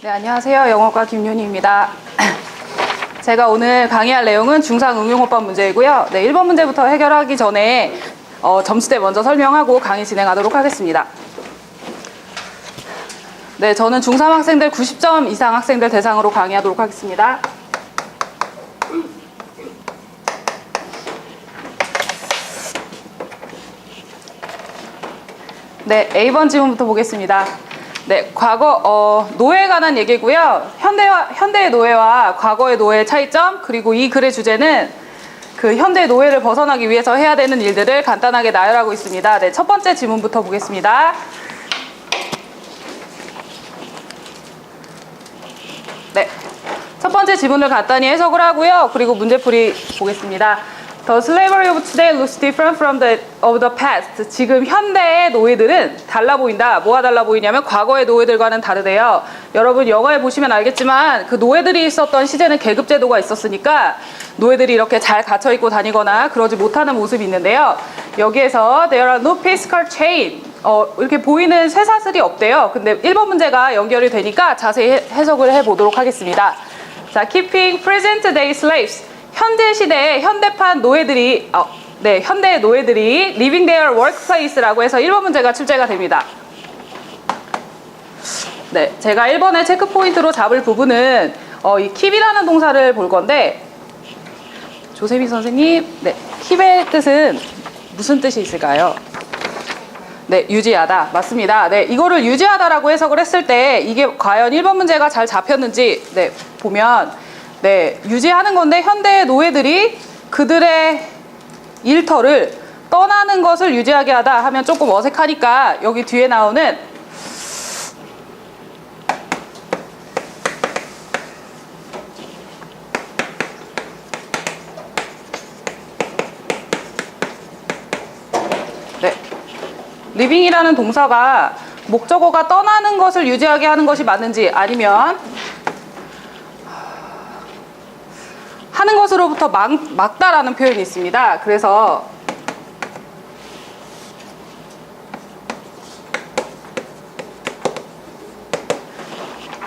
네, 안녕하세요. 영어과 김윤희입니다. 제가 오늘 강의할 내용은 중상응용어법 문제이고요. 네, 1번 문제부터 해결하기 전에 점수대 먼저 설명하고 강의 진행하도록 하겠습니다. 네, 저는 중3 학생들 90점 이상 학생들 대상으로 강의하도록 하겠습니다. 네, A번 질문부터 보겠습니다. 네, 과거 노예에 관한 얘기고요. 현대의 노예와 과거의 노예의 차이점, 그리고 이 글의 주제는 그 현대 노예를 벗어나기 위해서 해야 되는 일들을 간단하게 나열하고 있습니다. 네, 첫 번째 질문부터 보겠습니다. 네, 첫 번째 지문을 간단히 해석을 하고요. 그리고 문제풀이 보겠습니다. The slavery of today looks different from of the past. 지금 현대의 노예들은 달라 보인다. 뭐가 달라 보이냐면 과거의 노예들과는 다르대요. 여러분 영화에 보시면 알겠지만 그 노예들이 있었던 시대는 계급제도가 있었으니까 노예들이 이렇게 잘 갇혀있고 다니거나 그러지 못하는 모습이 있는데요. 여기에서 there are no physical chain. 이렇게 보이는 쇠사슬이 없대요. 근데 1번 문제가 연결이 되니까 자세히 해석을 해보도록 하겠습니다. 자, keeping present day slaves. 현재 시대의 현대판 노예들이 현대의 노예들이 living their workplace라고 해서 1번 문제가 출제가 됩니다. 네, 제가 1번의 체크 포인트로 잡을 부분은 이 keep이라는 동사를 볼 건데 조세미 선생님, 네, keep의 뜻은 무슨 뜻이 있을까요? 네, 유지하다. 맞습니다. 네, 이거를 유지하다라고 해석을 했을 때 이게 과연 1번 문제가 잘 잡혔는지 네, 보면 네, 유지하는 건데 현대의 노예들이 그들의 일터를 떠나는 것을 유지하게 하다 하면 조금 어색하니까 여기 뒤에 나오는 네, living이라는 동사가 목적어가 떠나는 것을 유지하게 하는 것이 맞는지 아니면 하는 것으로부터 막다라는 표현이 있습니다. 그래서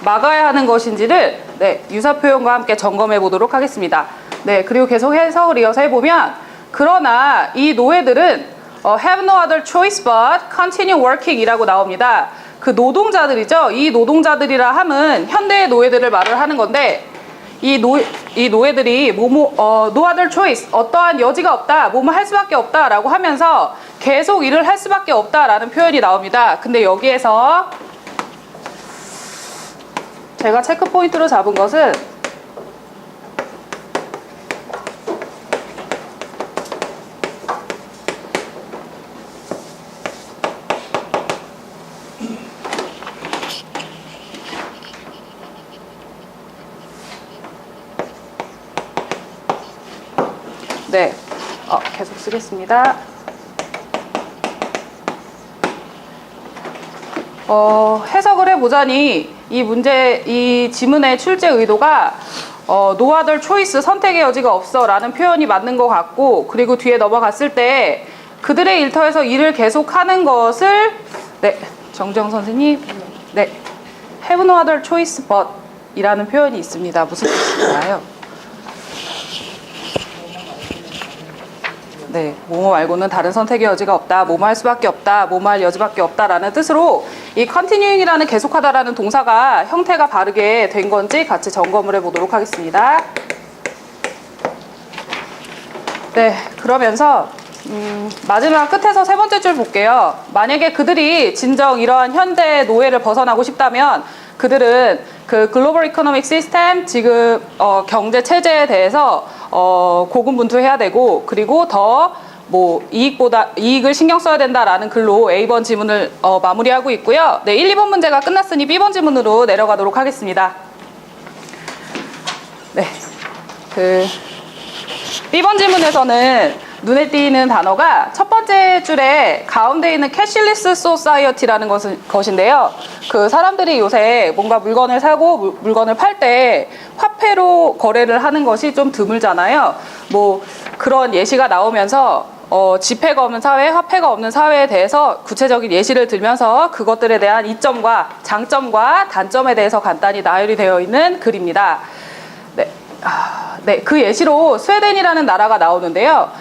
막아야 하는 것인지를 네, 유사 표현과 함께 점검해 보도록 하겠습니다. 네, 그리고 계속 해석을 이어서 해보면 그러나 이 노예들은 have no other choice but continue working 이라고 나옵니다. 그 노동자들이죠. 이 노동자들이라 함은 현대의 노예들을 말을 하는 건데 이 노예들이 no other choice, 어떠한 여지가 없다, 뭐뭐 할 수밖에 없다 라고 하면서 계속 일을 할 수밖에 없다 라는 표현이 나옵니다. 근데 여기에서 제가 체크 포인트로 잡은 것은 네, 계속 쓰겠습니다. 해석을 해보자니 이 지문의 출제 의도가 no other choice, 선택의 여지가 없어 라는 표현이 맞는 것 같고, 그리고 뒤에 넘어갔을 때 그들의 일터에서 일을 계속하는 것을 네, 정정 선생님, 네, have no other choice but 이라는 표현이 있습니다. 무슨 뜻인가요? 네, 뭐뭐 말고는 다른 선택의 여지가 없다, 뭐뭐 할 수밖에 없다, 뭐뭐 할 여지밖에 없다라는 뜻으로 이 continuing이라는 계속하다라는 동사가 형태가 바르게 된 건지 같이 점검을 해보도록 하겠습니다. 네, 그러면서 마지막 끝에서 세 번째 줄 볼게요. 만약에 그들이 진정 이러한 현대 노예를 벗어나고 싶다면 그들은 그 글로벌 이코노믹 시스템, 지금 경제 체제에 대해서 고군분투해야 되고, 그리고 더 이익을 신경 써야 된다라는 글로 A번 지문을 마무리하고 있고요. 네, 1, 2번 문제가 끝났으니 B번 지문으로 내려가도록 하겠습니다. 네, B번 지문에서는 눈에 띄는 단어가 첫 번째 줄에 가운데 있는 캐시리스 소사이어티라는 것인데요. 그 사람들이 요새 뭔가 물건을 사고 물건을 팔 때 화폐로 거래를 하는 것이 좀 드물잖아요. 뭐 그런 예시가 나오면서 지폐가 없는 사회, 화폐가 없는 사회에 대해서 구체적인 예시를 들면서 그것들에 대한 이점과 장점과 단점에 대해서 간단히 나열이 되어 있는 글입니다. 네, 네, 그 예시로 스웨덴이라는 나라가 나오는데요.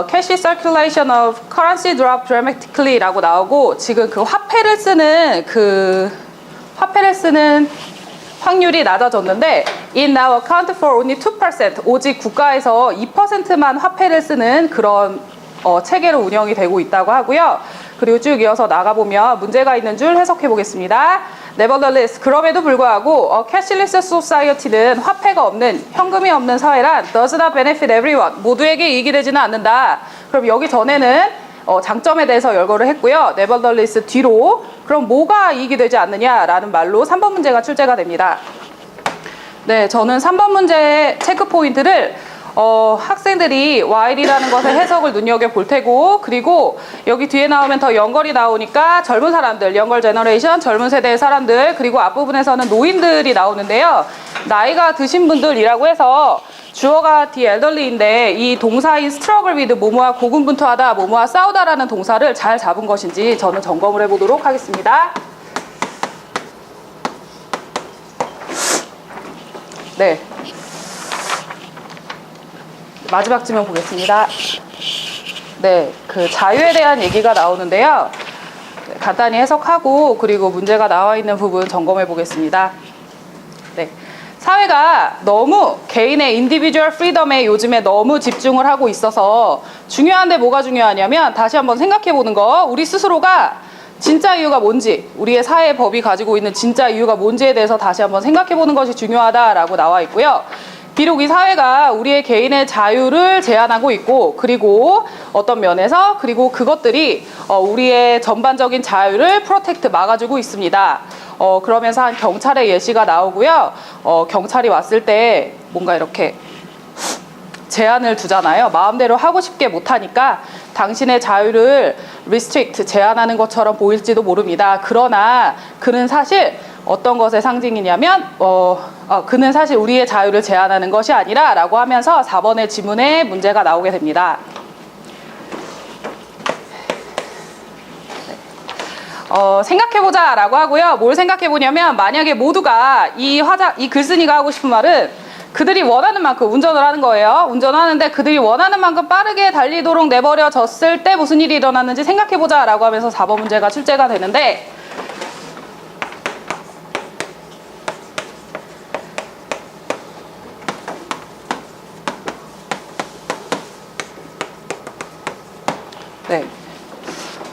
Cash circulation of currency dropped dramatically 라고 나오고, 지금 그 화폐를 쓰는 확률이 낮아졌는데 it now account for only 2%, 오직 국가에서 2%만 화폐를 쓰는 그런 체계로 운영이 되고 있다고 하고요. 그리고 쭉 이어서 나가보면 문제가 있는 줄 해석해 보겠습니다. Nevertheless, 그럼에도 불구하고 cashless society는 화폐가 없는, 현금이 없는 사회란 does not benefit everyone, 모두에게 이익이 되지는 않는다. 그럼 여기 전에는 장점에 대해서 열거를 했고요. Nevertheless 뒤로 그럼 뭐가 이익이 되지 않느냐라는 말로 3번 문제가 출제가 됩니다. 네, 저는 3번 문제의 체크 포인트를 학생들이 while이라는 것의 해석을 눈여겨볼 테고, 그리고 여기 뒤에 나오면 더 연걸이 나오니까 젊은 사람들, 연걸 제너레이션, 젊은 세대의 사람들, 그리고 앞부분에서는 노인들이 나오는데요. 나이가 드신 분들이라고 해서 주어가 the elderly인데 이 동사인 struggle with 뭐뭐와 고군분투하다, 뭐뭐와 싸우다라는 동사를 잘 잡은 것인지 저는 점검을 해보도록 하겠습니다. 네. 마지막 질문 보겠습니다. 네, 그 자유에 대한 얘기가 나오는데요. 간단히 해석하고 그리고 문제가 나와 있는 부분 점검해 보겠습니다. 네, 사회가 너무 개인의 인디비주얼 프리덤에 요즘에 너무 집중을 하고 있어서 중요한데 뭐가 중요하냐면 다시 한번 생각해 보는 거, 우리 스스로가 진짜 이유가 뭔지, 우리의 사회 법이 가지고 있는 진짜 이유가 뭔지에 대해서 다시 한번 생각해 보는 것이 중요하다라고 나와 있고요. 비록 이 사회가 우리의 개인의 자유를 제한하고 있고, 그리고 어떤 면에서 그리고 그것들이 우리의 전반적인 자유를 프로텍트 막아주고 있습니다. 그러면서 한 경찰의 예시가 나오고요. 경찰이 왔을 때 뭔가 이렇게 제한을 두잖아요. 마음대로 하고 싶게 못하니까 당신의 자유를 restrict, 제한하는 것처럼 보일지도 모릅니다. 그러나 그는 사실 어떤 것의 상징이냐면 그는 사실 우리의 자유를 제한하는 것이 아니라 라고 하면서 4번의 지문에 문제가 나오게 됩니다. 생각해보자 라고 하고요. 뭘 생각해보냐면, 만약에 모두가 이 글쓴이가 하고 싶은 말은 그들이 원하는 만큼 운전을 하는 거예요. 운전하는데 그들이 원하는 만큼 빠르게 달리도록 내버려졌을 때 무슨 일이 일어났는지 생각해보자 라고 하면서 4번 문제가 출제가 되는데, 네,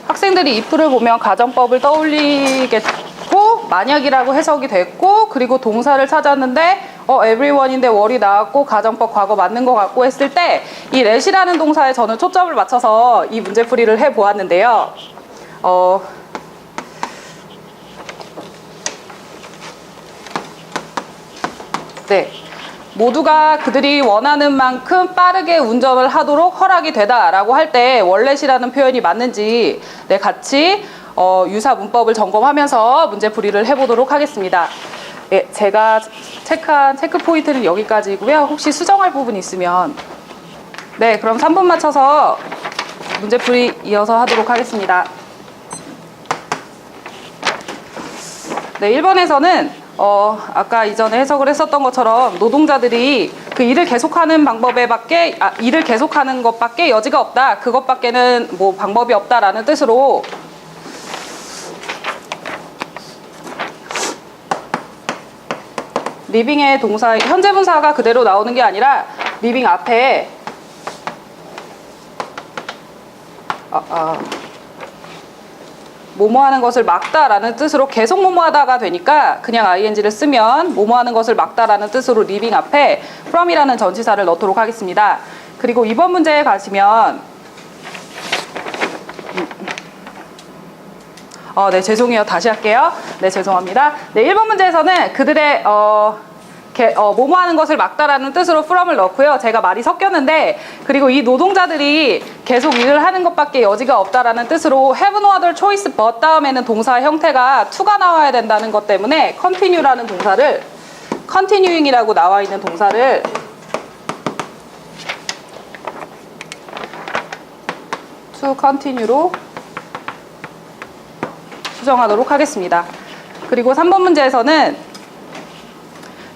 학생들이 if를 보면 가정법을 떠올리겠고, 만약이라고 해석이 됐고, 그리고 동사를 찾았는데 everyone인데 월이 나왔고 가정법 과거 맞는 것 같고 했을 때 이 let이라는 동사에 저는 초점을 맞춰서 이 문제풀이를 해보았는데요. 네, 모두가 그들이 원하는 만큼 빠르게 운전을 하도록 허락이 되다라고 할 때 월렛이라는 표현이 맞는지 같이 유사 문법을 점검하면서 문제풀이를 해보도록 하겠습니다. 예, 제가 체크한 체크 포인트는 여기까지고요. 혹시 수정할 부분 있으면 네, 그럼 3분 맞춰서 문제풀이 이어서 하도록 하겠습니다. 네, 1번에서는 아까 이전에 해석을 했었던 것처럼 노동자들이 그 일을 계속하는 일을 계속하는 것밖에 여지가 없다, 그것밖에는 뭐 방법이 없다라는 뜻으로 리빙의 동사 현재 분사가 그대로 나오는 게 아니라 리빙 앞에 뭐뭐 하는 것을 막다라는 뜻으로 계속 뭐뭐 하다가 되니까 그냥 ing를 쓰면 뭐뭐 하는 것을 막다라는 뜻으로 리빙 앞에 from이라는 전치사를 넣도록 하겠습니다. 그리고 이번 문제에 가시면 네, 죄송해요. 다시 할게요. 네, 죄송합니다. 네, 1번 문제에서는 그들의 뭐뭐 하는 것을 막다라는 뜻으로 from을 넣고요. 제가 말이 섞였는데, 그리고 이 노동자들이 계속 일을 하는 것밖에 여지가 없다라는 뜻으로 have no other choice but 다음에는 동사 형태가 to가 나와야 된다는 것 때문에 continue라는 동사를 continuing이라고 나와 있는 동사를 to continue로 수정하도록 하겠습니다. 그리고 3번 문제에서는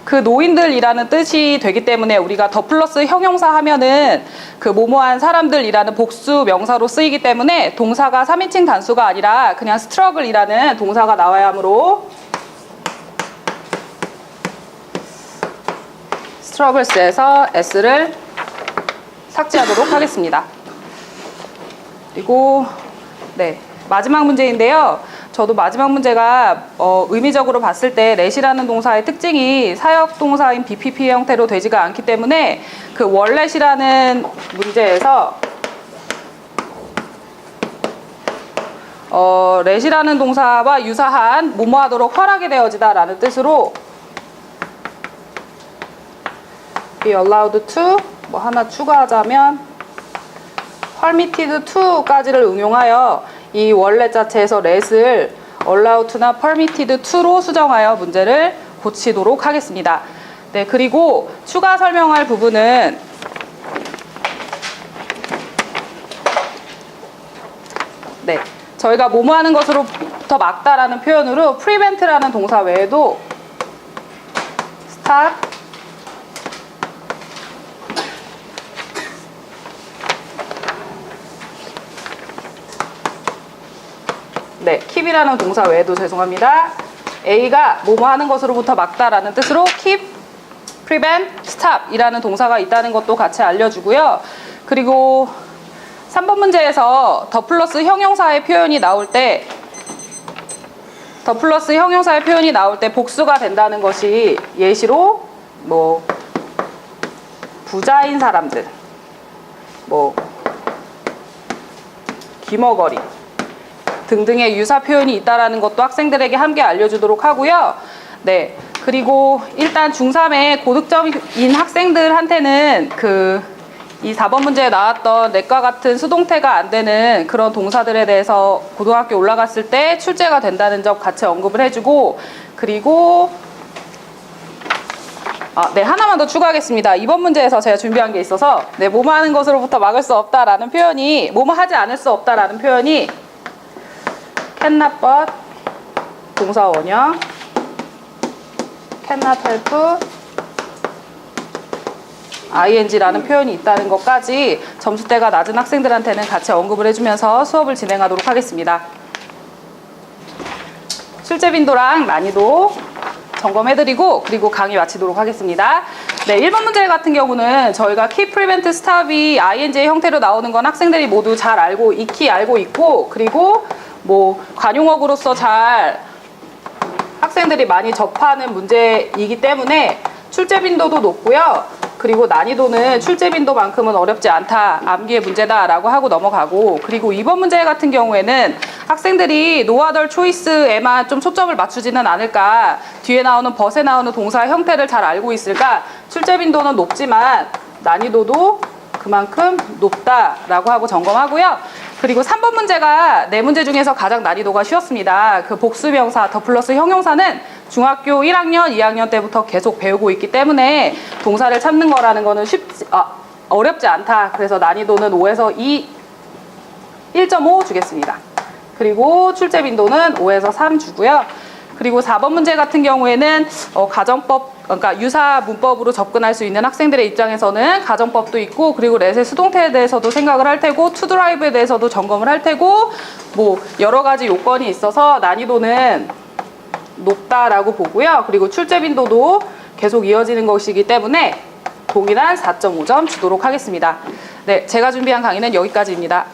그 노인들이라는 뜻이 되기 때문에 우리가 더 플러스 형용사 하면은 그 뭐뭐한 사람들이라는 복수 명사로 쓰이기 때문에 동사가 3인칭 단수가 아니라 그냥 struggle이라는 동사가 나와야 하므로 struggles에서 s를 삭제하도록 하겠습니다. 그리고 네, 마지막 문제인데요. 저도 마지막 문제가 의미적으로 봤을 때 let이라는 동사의 특징이 사역 동사인 BPP 형태로 되지가 않기 때문에 그 원let이라는 문제에서 let이라는 동사와 유사한 뭐뭐하도록 허락이 되어지다 라는 뜻으로 be allowed to 뭐 하나 추가하자면 permitted to까지를 응용하여 이 원let 자체에서 let을 allowed to나 permitted to로 수정하여 문제를 고치도록 하겠습니다. 네, 그리고 추가 설명할 부분은 네, 저희가 뭐뭐 하는 것으로부터 막다라는 표현으로 prevent라는 동사 외에도 stop, 네, keep이라는 동사 외에도 죄송합니다. A가 뭐뭐 하는 것으로부터 막다라는 뜻으로 keep, prevent, stop 이라는 동사가 있다는 것도 같이 알려주고요. 그리고 3번 문제에서 더 플러스 형용사의 표현이 나올 때 복수가 된다는 것이 예시로 뭐 부자인 사람들, 뭐 귀머거리 등등의 유사 표현이 있다라는 것도 학생들에게 함께 알려주도록 하고요. 네, 그리고 일단 중3의 고득점인 학생들한테는 이 4번 문제에 나왔던 넷과 같은 수동태가 안 되는 그런 동사들에 대해서 고등학교 올라갔을 때 출제가 된다는 점 같이 언급을 해주고, 그리고 네, 하나만 더 추가하겠습니다. 이번 문제에서 제가 준비한 게 있어서 네, 뭐뭐 하는 것으로부터 막을 수 없다라는 표현이, 뭐뭐 하지 않을 수 없다라는 표현이 cannot but 동사 원형, cannot help ing라는 표현이 있다는 것까지 점수대가 낮은 학생들한테는 같이 언급을 해주면서 수업을 진행하도록 하겠습니다. 출제 빈도랑 난이도 점검해드리고 그리고 강의 마치도록 하겠습니다. 네, 1번 문제 같은 경우는 저희가 keep, prevent, stop이 ing의 형태로 나오는 건 학생들이 모두 잘 익히 알고 있고, 그리고 뭐 관용어구로서 잘 학생들이 많이 접하는 문제이기 때문에 출제 빈도도 높고요. 그리고 난이도는 출제 빈도만큼은 어렵지 않다, 암기의 문제다라고 하고 넘어가고, 그리고 2번 문제 같은 경우에는 학생들이 no other choice에만 좀 초점을 맞추지는 않을까, 뒤에 나오는 but에 나오는 동사 형태를 잘 알고 있을까, 출제 빈도는 높지만 난이도도 그만큼 높다라고 하고 점검하고요. 그리고 3번 문제가 4문제 중에서 가장 난이도가 쉬웠습니다. 그 복수명사, 더 플러스 형용사는 중학교 1학년, 2학년 때부터 계속 배우고 있기 때문에 동사를 찾는 거라는 거는 어렵지 않다. 그래서 난이도는 5에서 1.5 주겠습니다. 그리고 출제 빈도는 5에서 3 주고요. 그리고 4번 문제 같은 경우에는 가정법, 그러니까 유사 문법으로 접근할 수 있는 학생들의 입장에서는 가정법도 있고, 그리고 렛의 수동태에 대해서도 생각을 할 테고, to drive에 대해서도 점검을 할 테고, 뭐 여러 가지 요건이 있어서 난이도는 높다라고 보고요. 그리고 출제 빈도도 계속 이어지는 것이기 때문에 동일한 4.5점 주도록 하겠습니다. 네, 제가 준비한 강의는 여기까지입니다.